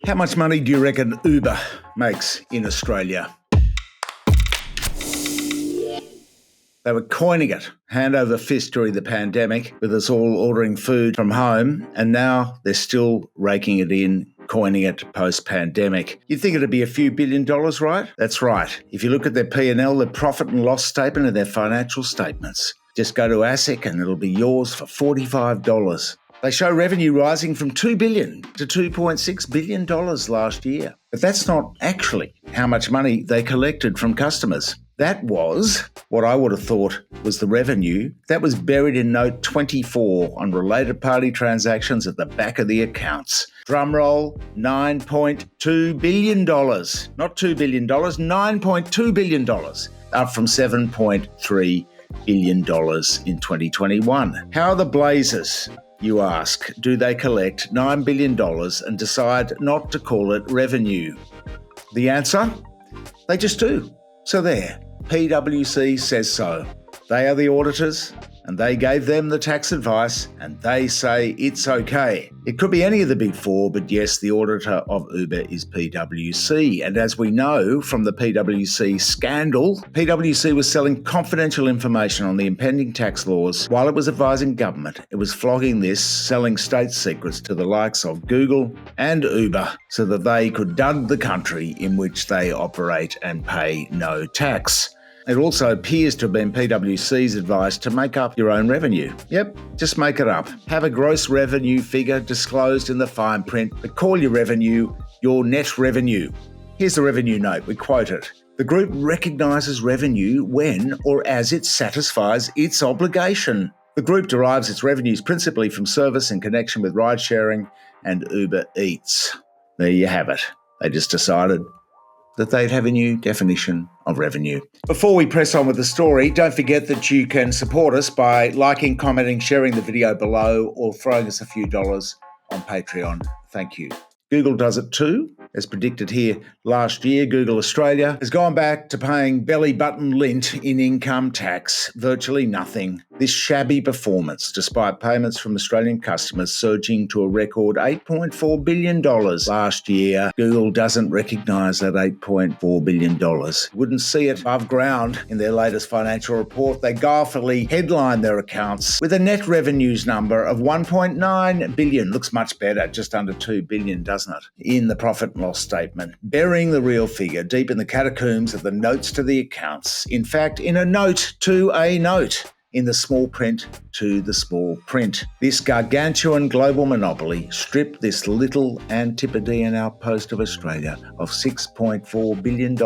How much money do you reckon Uber makes in Australia? They were coining it hand over fist during the pandemic, with us all ordering food from home, and now they're still raking it in, coining it post-pandemic. You'd think it'd be a few $1 billion, right? That's right. If you look at their P&L, their profit and loss statement, and their financial statements, just go to ASIC and it'll be yours for $45. They show revenue rising from $2 billion to $2.6 billion last year. But that's not actually how much money they collected from customers. That was what I would have thought was the revenue that was buried in note 24 on related party transactions at the back of the accounts. Drumroll, $9.2 billion. Not $2 billion, $9.2 billion, up from $7.3 billion in 2021. How are the Blazers, you ask, do they collect $9 billion and decide not to call it revenue? The answer? They just do. So there. PwC says so. They are the auditors, and they gave them the tax advice, and they say it's okay. It could be any of the big four, but yes, the auditor of Uber is PwC. And as we know from the PwC scandal, PwC was selling confidential information on the impending tax laws while it was advising government. It was flogging this, selling state secrets to the likes of Google and Uber so that they could dud the country in which they operate and pay no tax. It also appears to have been PwC's advice to make up your own revenue. Yep, just make it up. Have a gross revenue figure disclosed in the fine print, but call your revenue your net revenue. Here's the revenue note, we quote it. The group recognises revenue when or as it satisfies its obligation. The group derives its revenues principally from service in connection with ride sharing and Uber Eats. There you have it. They just decided that they'd have a new definition of revenue. Before we press on with the story, don't forget that you can support us by liking, commenting, sharing the video below, or throwing us a few dollars on Patreon. Thank you. Google does it too. As predicted here last year, Google Australia has gone back to paying belly button lint in income tax, virtually nothing. This shabby performance, despite payments from Australian customers surging to a record $8.4 billion last year. Google doesn't recognise that $8.4 billion. Wouldn't see it above ground in their latest financial report. They guilefully headline their accounts with a net revenues number of $1.9 billion. Looks much better, just under $2 billion, doesn't it? In the profit and loss statement, burying the real figure deep in the catacombs of the notes to the accounts. In fact, in a note to a note. In the small print to the small print. This gargantuan global monopoly stripped this little Antipodean outpost of Australia of $6.4 billion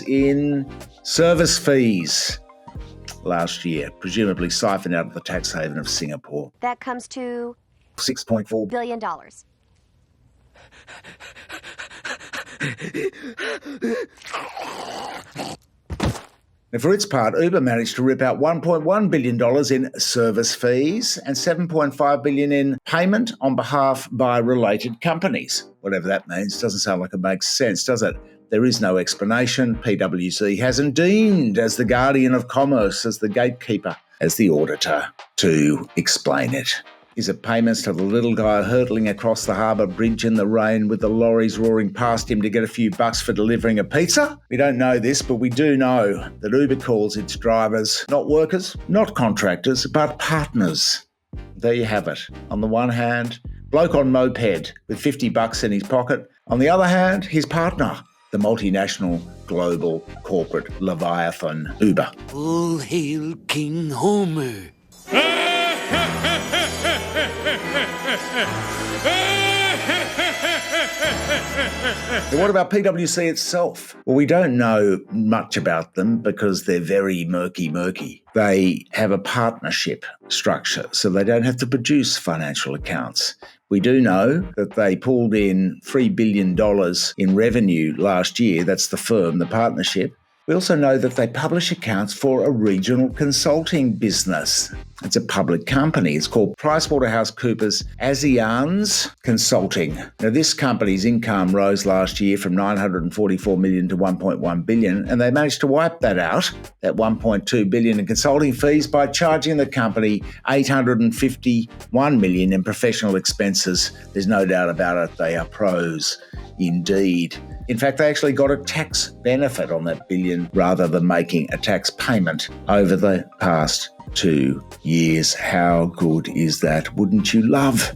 in service fees last year, presumably siphoned out of the tax haven of Singapore. That comes to $6.4 billion. Now, for its part, Uber managed to rip out $1.1 billion in service fees and $7.5 billion in payment on behalf by related companies. Whatever that means, doesn't sound like it makes sense, does it? There is no explanation. PwC hasn't deemed as the guardian of commerce, as the gatekeeper, as the auditor to explain it. Is it payments to the little guy hurtling across the harbour bridge in the rain with the lorries roaring past him to get a few bucks for delivering a pizza? We don't know this, but we do know that Uber calls its drivers not workers, not contractors, but partners. There you have it. On the one hand, bloke on moped with 50 bucks in his pocket. On the other hand, his partner, the multinational global corporate leviathan Uber. All hail King Homer. But what about PwC itself? Well, we don't know much about them because they're very murky. They have a partnership structure, so they don't have to produce financial accounts. We do know that they pulled in $3 billion in revenue last year. That's the firm, the partnership. We also know that they publish accounts for a regional consulting business. It's a public company. It's called PricewaterhouseCoopers ASEAN's Consulting. Now, this company's income rose last year from $944 million to $1.1 billion, and they managed to wipe that out, that $1.2 billion in consulting fees, by charging the company $851 million in professional expenses. There's no doubt about it. They are pros indeed. In fact, they actually got a tax benefit on that billion rather than making a tax payment over the past 2 years. How good is that? Wouldn't you love,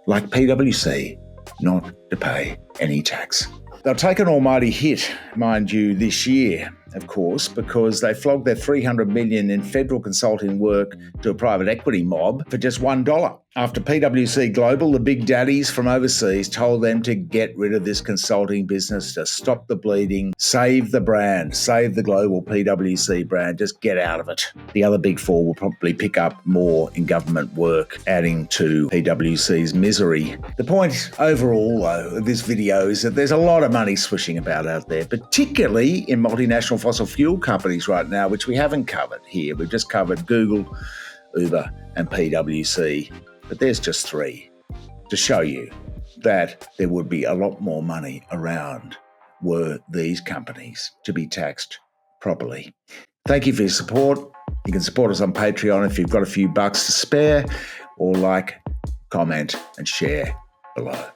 like PwC, not to pay any tax? They'll take an almighty hit, mind you, this year, of course, because they flogged their $300 million in federal consulting work to a private equity mob for just $1. After PwC Global, the big daddies from overseas, told them to get rid of this consulting business, to stop the bleeding, save the brand, save the global PwC brand, just get out of it. The other big four will probably pick up more in government work, adding to PwC's misery. The point overall, though, of this video is that there's a lot of money swishing about out there, particularly in multinational fossil fuel companies right now, which we haven't covered here. We've just covered Google, Uber, and PwC. But there's just three to show you that there would be a lot more money around were these companies to be taxed properly. Thank you for your support. You can support us on Patreon if you've got a few bucks to spare, or like, comment, and share below.